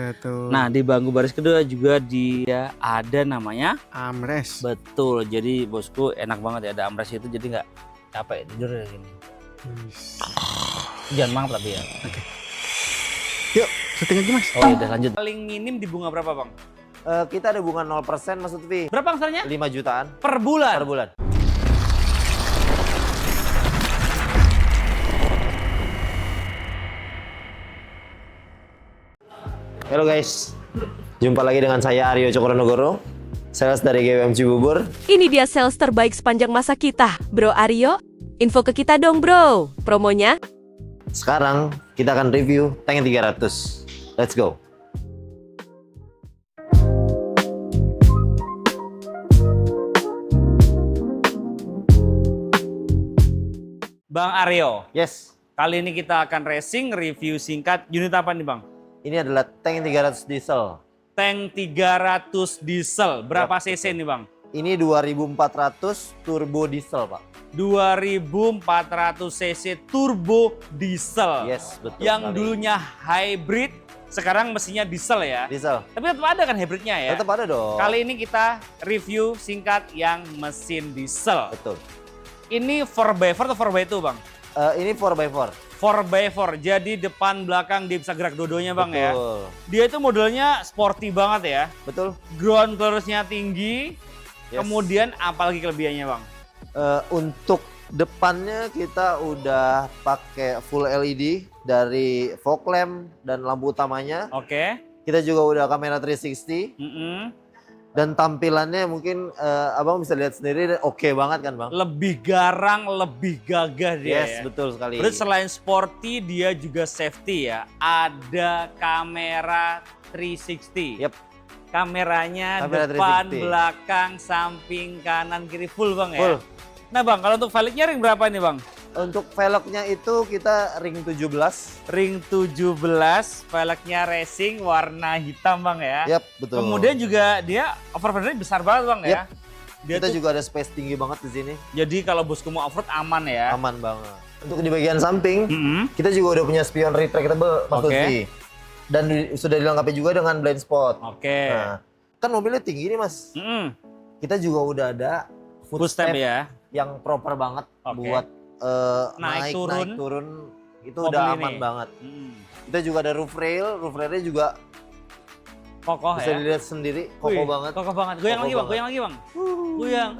Betul. Nah, di bangku baris kedua juga dia ada namanya Armrest. betul. Jadi bosku enak banget ya ada armrest itu, jadi nggak capek tidur ya gini. Jangan banget tapi ya. Oke. Yuk, syuting aja Mas. Oh ya udah lanjut. Paling minim di bunga berapa bang? Kita ada bunga 0% Mas Lutfi. Berapa angsurannya? 5 jutaan Per bulan? per bulan. Halo guys, jumpa lagi dengan saya Aryo Cokronegoro, sales dari GWM Cibubur. Ini dia sales terbaik sepanjang masa kita, Bro Aryo. Info ke kita dong, Bro. Promonya? Sekarang kita akan review tank 300. Let's go. Bang Aryo, Yes, kali ini kita akan racing review singkat unit apa nih bang? ini adalah tank 300 diesel. Tank 300 diesel, berapa cc nih bang? Ini 2400 turbo diesel, Pak. 2400 cc turbo diesel. Yes, betul. Yang sekali. dulunya hybrid, sekarang mesinnya diesel ya. Diesel. Tapi tetap ada kan hybridnya ya? Tetap ada dong. Kali ini kita review singkat yang mesin diesel. Betul. Ini 4x4 atau 4x2 bang? Ini 4x4. 4x4, jadi depan belakang dia bisa gerak dua-duanya bang ya. Betul. Dia itu modelnya sporty banget ya. Betul. Ground clearance-nya tinggi. Yes. Kemudian apalagi kelebihannya bang? Untuk depannya kita udah pakai full LED dari fog lamp dan lampu utamanya. Oke. Kita juga udah kamera 360 dan tampilannya mungkin abang bisa lihat sendiri oke banget kan bang? Lebih garang, lebih gagah dia Yes, ya. betul sekali. Terus selain sporty dia juga safety ya. Ada kamera 360. Yep. Kameranya Kamera depan, 360. belakang, samping, kanan, kiri full bang ya. Full. Nah bang, kalau untuk velgnya ring berapa nih bang? Untuk velgnya itu kita ring 17. Ring 17, velgnya racing warna hitam bang ya. Yap, betul. Kemudian juga dia overfendernya besar banget bang ya. Dia kita tuh, juga ada space tinggi banget di sini. jadi kalau bosku mau offroad aman ya. Aman banget. Untuk di bagian samping, Mm-mm. kita juga udah punya spion retractable Mas Oke. Lutfi. Dan sudah dilengkapi juga dengan blind spot. Oke. Nah, kan mobilnya tinggi nih Mas. Mm-mm. Kita juga udah ada Foot step ya. yang proper banget Oke. buat Naik turun. itu Mobil udah ini. aman banget. Mm. Kita juga ada roof railnya juga Kokoh bisa ya. dilihat sendiri, Wih, kokoh banget. Kokoh banget. Goyang Kokoh lagi bang, banget. goyang lagi bang. Goyang.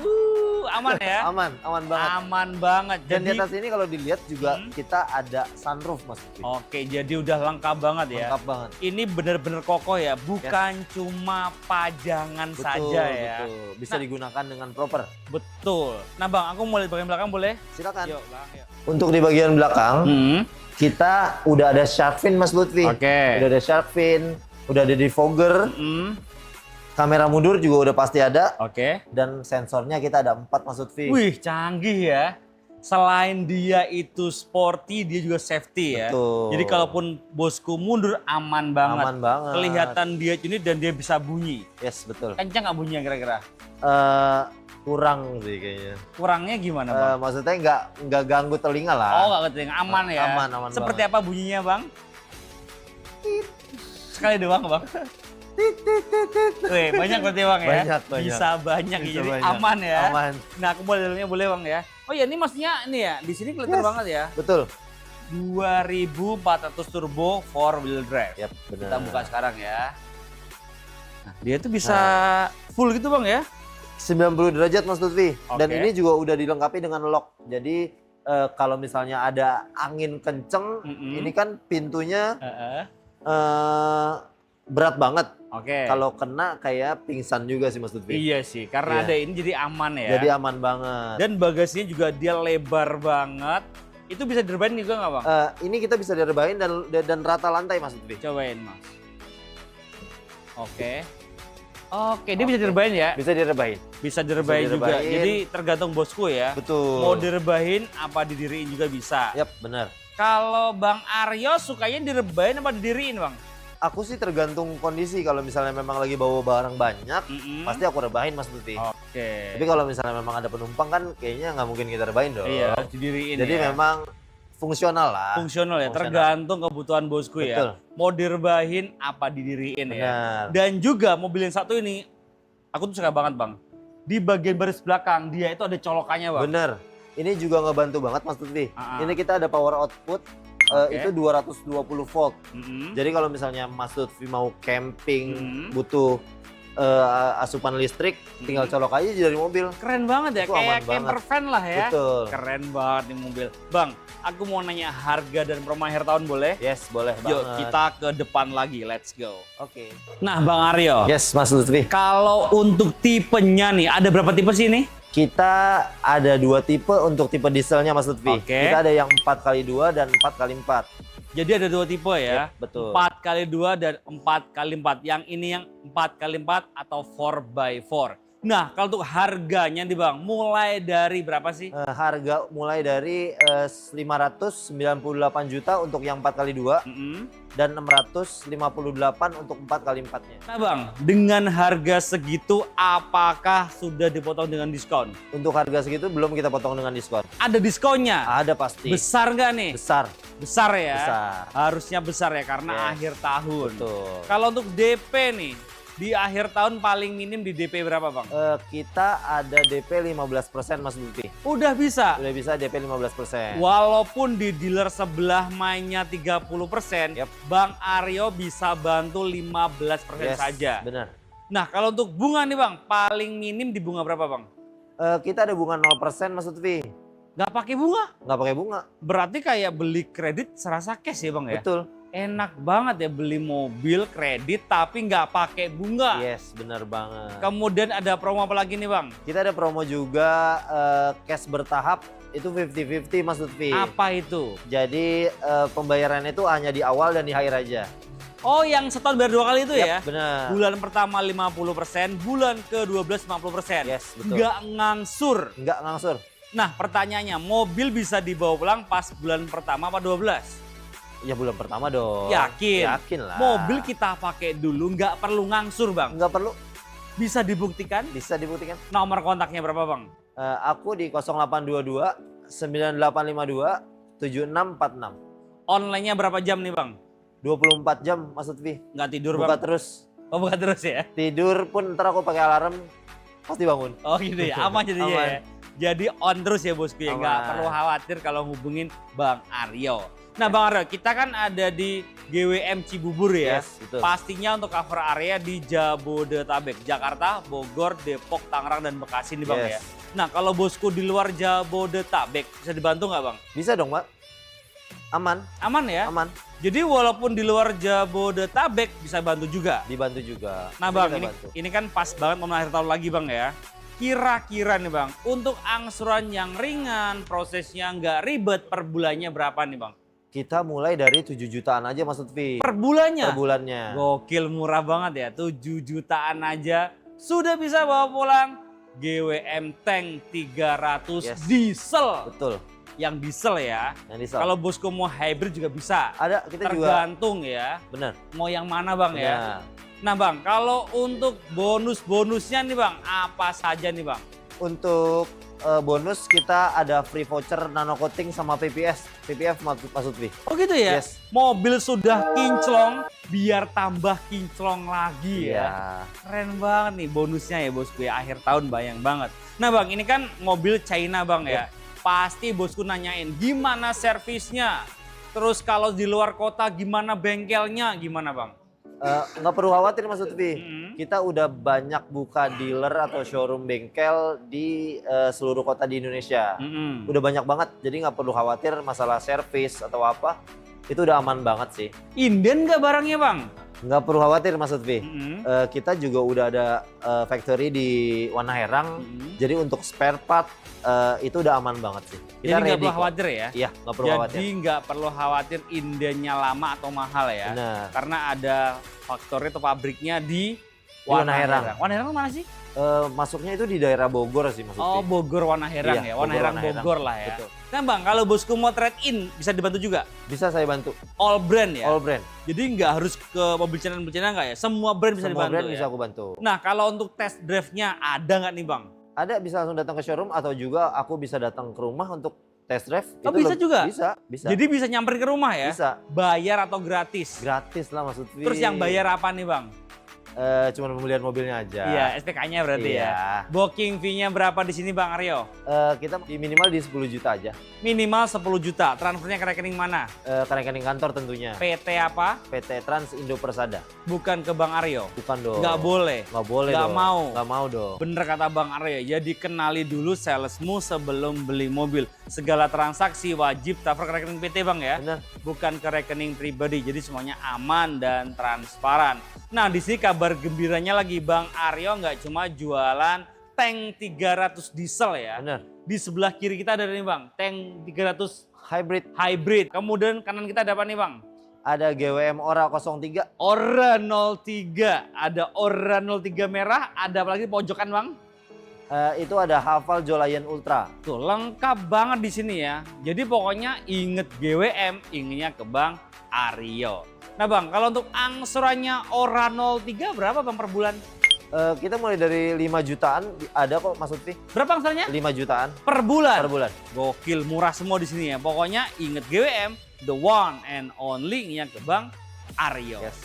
Aman ya. Aman banget. Aman banget. Dan di Jadi, atas ini kalau dilihat juga Hmm. kita ada sunroof Mas Lutfi. oke, jadi udah lengkap banget ya. Lengkap banget. Ini bener-bener kokoh ya, bukan cuma pajangan saja ya. Betul. Bisa Nah. digunakan dengan proper. Betul. Nah bang, aku mau lihat bagian belakang boleh? Silakan. Yuk, belakang yuk. Untuk di bagian belakang, kita udah ada shark fin Mas Lutfi. Oke. Udah ada shark fin, udah ada defogger, kamera mundur juga udah pasti ada. Oke. Dan sensornya kita ada 4 Mas Lutfi. Wih, canggih ya. Selain dia itu sporty, dia juga safety ya. Betul. Jadi kalaupun bosku mundur aman banget. Aman banget. Kelihatan dia unit dan dia bisa bunyi. Yes, betul. Kencang nggak bunyinya kira-kira? Kurang sih kayaknya. Kurangnya gimana bang? Maksudnya nggak ganggu telinga lah. Oh nggak ketinggalan, aman ya? Aman Seperti banget. apa bunyinya bang? Sekali doang bang? Wih, banyak berarti bang ya? Banyak. Bisa banyak, Bisa jadi banyak. aman ya? Aman. Nah aku boleh boleh bang ya? Oh ya ini maksudnya ini ya, di sini kelihatan Yes. banget ya. Betul. 2400 turbo 4 wheel drive. Yap, benar. Kita buka sekarang ya. Nah, dia tuh bisa full gitu bang ya? 90 derajat Mas Lutfi. Dan Oke. ini juga udah dilengkapi dengan lock. Jadi kalau misalnya ada angin kenceng, ini kan pintunya berat banget. Oke. Kalau kena kayak pingsan juga sih Mas Lutfi. Iya sih, karena Iya. ada ini jadi aman ya. Jadi aman banget. Dan bagasinya juga dia lebar banget. Itu bisa direbahin juga nggak bang? Ini kita bisa direbahin dan rata lantai Mas Lutfi. Cobain mas. Oke. Oke, dia bisa direbahin ya? Bisa direbahin. Bisa direbahin juga. direbahin. Jadi tergantung bosku ya. Betul. Mau direbahin apa didiriin juga bisa. Yap, benar. Kalau Bang Aryo sukanya direbahin apa didiriin bang? Aku sih tergantung kondisi. Kalau misalnya memang lagi bawa barang banyak, pasti aku rebahin Mas Lutfi. Oke. Tapi kalau misalnya memang ada penumpang kan kayaknya nggak mungkin kita rebahin dong. Iya, harus didiriin Jadi ya. memang fungsional lah. Fungsional ya, Fungsional. tergantung kebutuhan bosku Betul. ya. Mau direbahin apa didiriin ya. Benar. Dan juga mobil yang satu ini, aku tuh suka banget bang. Di bagian baris belakang dia itu ada colokannya bang. Bener. Ini juga ngebantu banget Mas Lutfi. Ini kita ada power output Oke. itu 220 volt. Mm-mm. Jadi kalau misalnya Mas Lutfi mau camping, butuh asupan listrik, tinggal colok aja dari mobil. Keren banget ya, Itu kayak aman camper banget. van lah ya. Betul. Keren banget nih mobil. Bang, aku mau nanya harga dan promo akhir tahun boleh? Yes, boleh Yuk banget. kita ke depan lagi, let's go. Oke. Nah Bang Aryo, Yes, Mas Lutfi. kalau untuk tipenya nih, ada berapa tipe sih ini? Kita ada 2 tipe untuk tipe dieselnya Mas Lutfi. Oke. Kita ada yang 4x2 dan 4x4. Jadi ada 2 tipe ya, Yep, betul. 4x2 dan 4x4. Yang ini yang 4x4 atau 4x4. Nah kalau untuk harganya nih Bang, mulai dari berapa sih? Harga mulai dari 598 juta untuk yang 4x2 Mm-mm. dan 658 untuk 4x4-nya. Nah Bang, dengan harga segitu apakah sudah dipotong dengan diskon? Untuk harga segitu belum kita potong dengan diskon. Ada diskonnya? Ada pasti. Besar nggak nih? Besar. Besar ya? Besar. Harusnya besar ya karena Yes. akhir tahun. Betul. Kalau untuk DP nih, di akhir tahun paling minim di DP berapa Bang? Kita ada DP 15% Mas Lutfi. Udah bisa? Udah bisa DP 15%. Walaupun di dealer sebelah mainnya 30%, Yap. Bang Aryo bisa bantu 15% Yes, saja. benar. Nah kalau untuk bunga nih Bang, paling minim di bunga berapa Bang? Kita ada bunga 0% Mas Lutfi. Nggak pakai bunga? Nggak pakai bunga. Berarti kayak beli kredit serasa cash ya Bang ya? Betul. Enak banget ya beli mobil kredit tapi nggak pakai bunga. Yes, benar banget. Kemudian ada promo apa lagi nih Bang? Kita ada promo juga cash bertahap itu 50-50 Mas Lutfi. Apa itu? Jadi pembayarannya itu hanya di awal dan di akhir aja. Oh yang setahun bayar 2 kali itu ya? Benar. Bulan pertama 50%, bulan ke-12 50%. Yes, betul. Nggak ngangsur. Nggak ngangsur. Nah pertanyaannya, mobil bisa dibawa pulang pas bulan pertama apa 12? Ya bulan pertama dong. Yakin? Yakin lah. Mobil kita pakai dulu, nggak perlu ngangsur Bang. nggak perlu. Bisa dibuktikan? Bisa dibuktikan. Nomor kontaknya berapa Bang? Aku di 0822 9852 7646. Online-nya berapa jam nih Bang? 24 jam Mas Lutfi. Nggak tidur Buka Bang? terus. Oh buka terus ya? Tidur pun ntar aku pakai alarm pasti bangun. Oh gitu ya, aman jadinya Aman. ya. Jadi on terus ya bosku ya, nggak Aman. perlu khawatir kalau hubungin Bang Aryo. Nah Bang Aryo, kita kan ada di GWM Cibubur ya. Yes, betul. Pastinya untuk cover area di Jabodetabek, Jakarta, Bogor, Depok, Tangerang, dan Bekasi nih Bang ya. Yes. Nah kalau bosku di luar Jabodetabek, bisa dibantu nggak Bang? Bisa dong, Pak. Aman, Aman ya? aman. Jadi walaupun di luar Jabodetabek bisa bantu juga. Dibantu juga. Nah Bisa Bang, kita ini, bantu. ini kan pas banget mau akhir tahun lagi Bang ya. Kira-kira nih Bang, untuk angsuran yang ringan, prosesnya nggak ribet, per bulannya berapa nih Bang? Kita mulai dari 7 jutaan aja Mas Lutfi. Per bulannya? Per bulannya. Gokil murah banget ya, 7 jutaan aja sudah bisa bawa pulang GWM Tank 300 Yes. diesel. Betul. Yang diesel ya. Yang diesel. Kalau bosku mau hybrid juga bisa. ada kita juga Tergantung ya, benar. mau yang mana Bang ya. Benar. Nah Bang, kalau untuk bonus-bonusnya nih Bang, apa saja nih Bang? Untuk bonus kita ada free voucher nano coating sama PPF Mas Lutfi. Oh gitu ya? Yes. Mobil sudah kinclong, biar tambah kinclong lagi ya. Iya. Keren banget nih bonusnya ya bosku ya, akhir tahun bayang banget. Nah Bang, ini kan mobil China Bang ya. Pasti bosku nanyain gimana servisnya. Terus kalau di luar kota gimana bengkelnya, gimana Bang? Nggak perlu khawatir Mas Lutfi. Mm-mm. Kita udah banyak buka dealer atau showroom bengkel di seluruh kota di Indonesia. Mm-mm. Udah banyak banget, jadi nggak perlu khawatir masalah servis atau apa. Itu udah aman banget sih. Inden nggak barangnya Bang? Nggak perlu khawatir Mas Lutfi. Mm-mm. Kita juga udah ada factory di Wanaherang. Mm-mm. Jadi untuk spare part itu udah aman banget sih. Jadi nggak ready perlu kok. khawatir ya? Iya, nggak perlu Jadi khawatir. nggak perlu khawatir indennya lama atau mahal ya? Benar. Karena ada faktori atau pabriknya di Wanaherang. Wanaherang mana sih? Masuknya itu di daerah Bogor sih Mas Oh Lutfi. Bogor Wanaherang Iya, ya? Wanaherang Bogor, Bogor lah ya? Betul. Nah Bang, kalau bosku mau trade in bisa dibantu juga? Bisa saya bantu. All brand ya? All brand. Jadi nggak harus ke mobil China nggak ya? Semua brand bisa Semua dibantu brand ya? bisa aku bantu. Nah kalau untuk test drive-nya ada nggak nih Bang? Ada bisa langsung datang ke showroom atau juga aku bisa datang ke rumah untuk test drive. Oh, bisa juga? Bisa. Jadi bisa nyamperin ke rumah ya? Bisa. Bayar atau gratis? Gratis lah Mas Lutfi. Terus yang bayar apa nih Bang? Cuma pembelian mobilnya aja. Iya, STK-nya berarti Iya. ya. Booking fee-nya berapa di sini Bang Aryo? Kita minimal di 10 juta aja. Minimal 10 juta. Transfernya ke rekening mana? Ke rekening kantor tentunya. PT apa? PT Trans Indo Persada. Bukan ke Bang Aryo. Bukan dong. Nggak boleh. Nggak boleh Nggak dong. mau. Nggak mau dong. Bener kata Bang Aryo, jadi kenali dulu salesmu sebelum beli mobil. Segala transaksi wajib transfer ke rekening PT Bang ya. Bener. Bukan ke rekening pribadi. Jadi semuanya aman dan transparan. Nah di sini kabar gembiranya lagi Bang Aryo nggak cuma jualan tank 300 diesel ya. Bener. Di sebelah kiri kita ada nih Bang, tank 300 Hybrid. hybrid. Kemudian kanan kita ada apa nih Bang? Ada GWM Ora 03. Ora 03. Ada Ora 03 merah, ada apa lagi pojokan Bang? Itu ada Haval Jolayan Ultra. Tuh lengkap banget di sini ya. Jadi pokoknya inget GWM, ingetnya ke Bang Aryo. Nah Bang, kalau untuk angsurannya Ora 03 berapa Bang per bulan? Kita mulai dari 5 jutaan, ada kok Mas Lutfi. Berapa angsurannya? 5 jutaan Per bulan. per bulan. Gokil, murah semua di sini ya. Pokoknya inget GWM, the one and only yang ke Bang Aryo. Yes.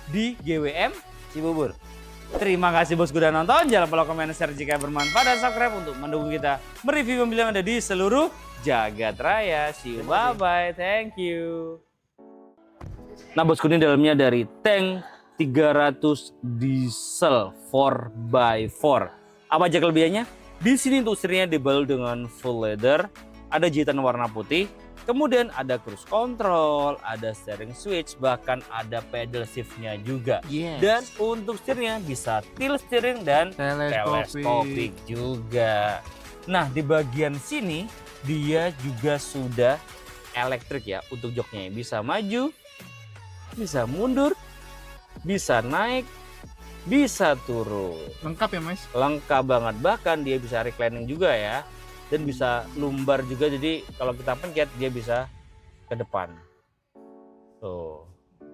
Di GWM Cibubur. Terima kasih bosku udah nonton. Jangan lupa komen, share jika bermanfaat dan subscribe untuk mendukung kita mereview mobil yang ada di seluruh jagat raya. See you, bye-bye. Thank you. Nah bosku, ini dalamnya dari tank 300 diesel 4x4. Apa aja kelebihannya? Di sini untuk setirnya dibalut dengan full leather, ada jahitan warna putih, kemudian ada cruise control, ada steering switch, bahkan ada pedal shiftnya juga. Yes. Dan untuk setirnya bisa tilt steering dan teleskopik juga. Nah di bagian sini dia juga sudah elektrik ya untuk joknya. Bisa maju, bisa mundur, bisa naik, bisa turun. Lengkap ya Mas? Lengkap banget, bahkan dia bisa reclining juga ya. Dan bisa lumbar juga, jadi kalau kita pencet dia bisa ke depan. Tuh.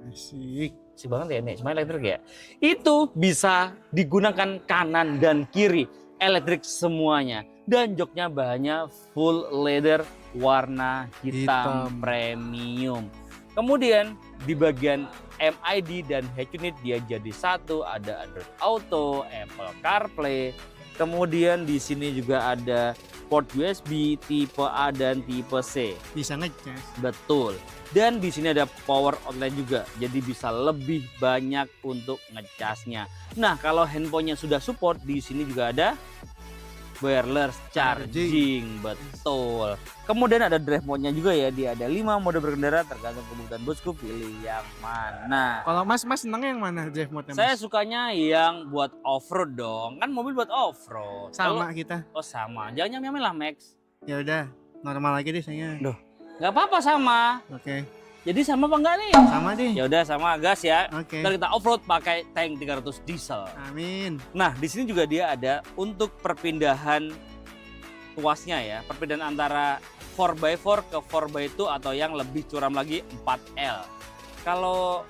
Asik. Asik banget ya ini, cuma elektrik ya. Itu bisa digunakan kanan dan kiri, elektrik semuanya. Dan joknya bahannya full leather warna hitam. Premium. Kemudian di bagian MID dan head unit dia jadi satu, ada Android Auto, Apple CarPlay. Kemudian di sini juga ada port USB tipe A dan tipe C. Bisa ngecas. Betul. Dan di sini ada power outlet juga, jadi bisa lebih banyak untuk ngecasnya. Nah, kalau handphonenya sudah support, di sini juga ada wireless charging. Betul. Kemudian ada drive mode-nya juga ya, dia ada 5 mode berkendara tergantung kebutuhan bosku, pilih yang mana. Kalau Mas senangnya yang mana drive mode-nya Mas? Saya sukanya yang buat off-road dong, kan mobil buat off-road. Sama kita. Oh sama, jangan nyamain lah Max. Ya udah, normal lagi deh saya. Duh. Gak apa-apa sama. Oke. Jadi sama apa enggak nih? Sama deh. Ya udah sama, gas ya. Oke. Ntar kita off-road pakai tank 300 diesel. Amin. Nah, di sini juga dia ada untuk perpindahan tuasnya ya. Perpindahan antara 4x4 ke 4x2 atau yang lebih curam lagi 4L. Kalau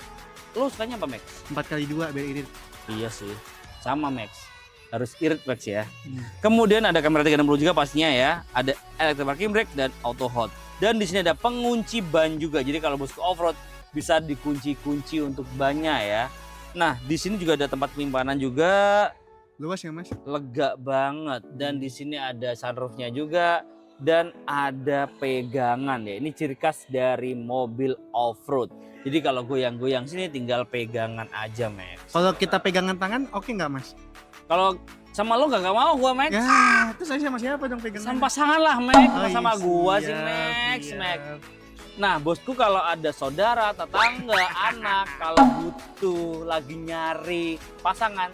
lu sukanya apa Max? 4x2 biar irit. Iya sih, sama Max. Harus irit Max ya. Hmm. Kemudian ada kamera 360 juga pastinya ya. Ada electric parking brake dan auto hold. Dan di sini ada pengunci ban juga. Jadi kalau bosku off-road bisa dikunci-kunci untuk bannya ya. Nah, di sini juga ada tempat penyimpanan juga. Luas ya Mas? Lega banget. Dan di sini ada sunroofnya juga dan ada pegangan ya. Ini ciri khas dari mobil off-road. Jadi kalau goyang-goyang sini tinggal pegangan aja, Max. Kalau kita pegangan tangan oke nggak Mas? Kalau sama lo gak mau gua, Max. Ya, terus saya sama siapa dong pegangan? Sama pasangan lah, Max. Oh, Sama iya, gua sih, siap, Max. siap. Max. Nah, bosku kalau ada saudara, tetangga, anak, kalau butuh lagi nyari pasangan,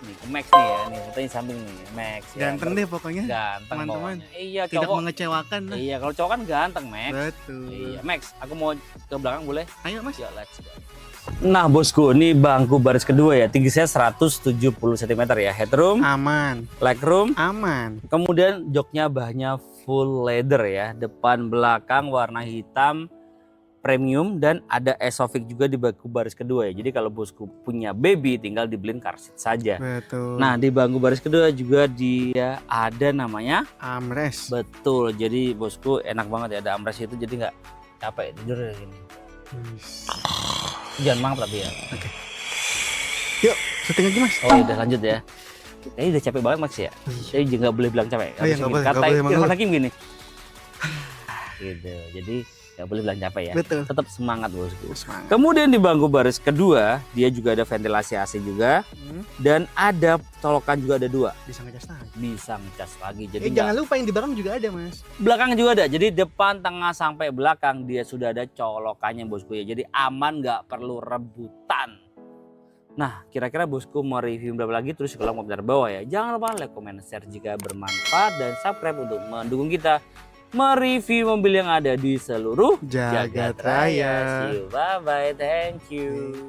nih ke Max nih ya, nih fotonya samping nih, Max. Ya. Ganteng deh pokoknya. Ganteng teman-teman. pokoknya. Iya, Tidak cowok. mengecewakan lah. Iya, kalau cowok kan ganteng, Max. Betul. Iya, Max, aku mau ke belakang boleh? Ayo Mas. Yuk, let's go. Nah, bosku, ini bangku baris kedua ya. Tinggi saya 170 cm ya. Headroom, Aman. legroom, Aman. kemudian joknya bahannya full leather ya. Depan belakang warna hitam premium dan ada Esofix juga di bangku baris kedua ya. Jadi kalau bosku punya baby tinggal dibeliin car seat saja. Betul. Nah di bangku baris kedua juga dia ada namanya armrest. betul. Jadi bosku enak banget ya ada armrest itu jadi nggak capek tidur ya gini. Jangan banget tapi ya. Yuk, syuting lagi Mas. Oh ya udah lanjut ya. Kayaknya udah capek banget Max ya. Saya juga nggak boleh bilang capek. Oh iya, nggak boleh, Kata nggak boleh, Irfan Mang. Hakim gini. Gitu. Jadi nggak boleh bilang capek ya. Betul. Tetap semangat bosku. Semangat. Kemudian di bangku baris kedua dia juga ada ventilasi AC juga dan ada colokan juga ada 2. Bisa ngecas lagi. Bisa ngecas lagi. Jadi Jangan lupa yang di belakang juga ada Mas. belakang juga ada. Jadi depan, tengah sampai belakang dia sudah ada colokannya bosku ya. Jadi aman nggak perlu rebutan. Nah, kira-kira bosku mau review berapa lagi terus kalau komentar bawah ya. Jangan lupa like, comment, share jika bermanfaat dan subscribe untuk mendukung kita mereview mobil yang ada di seluruh Jagat Raya. Raya. See you, bye bye, thank you.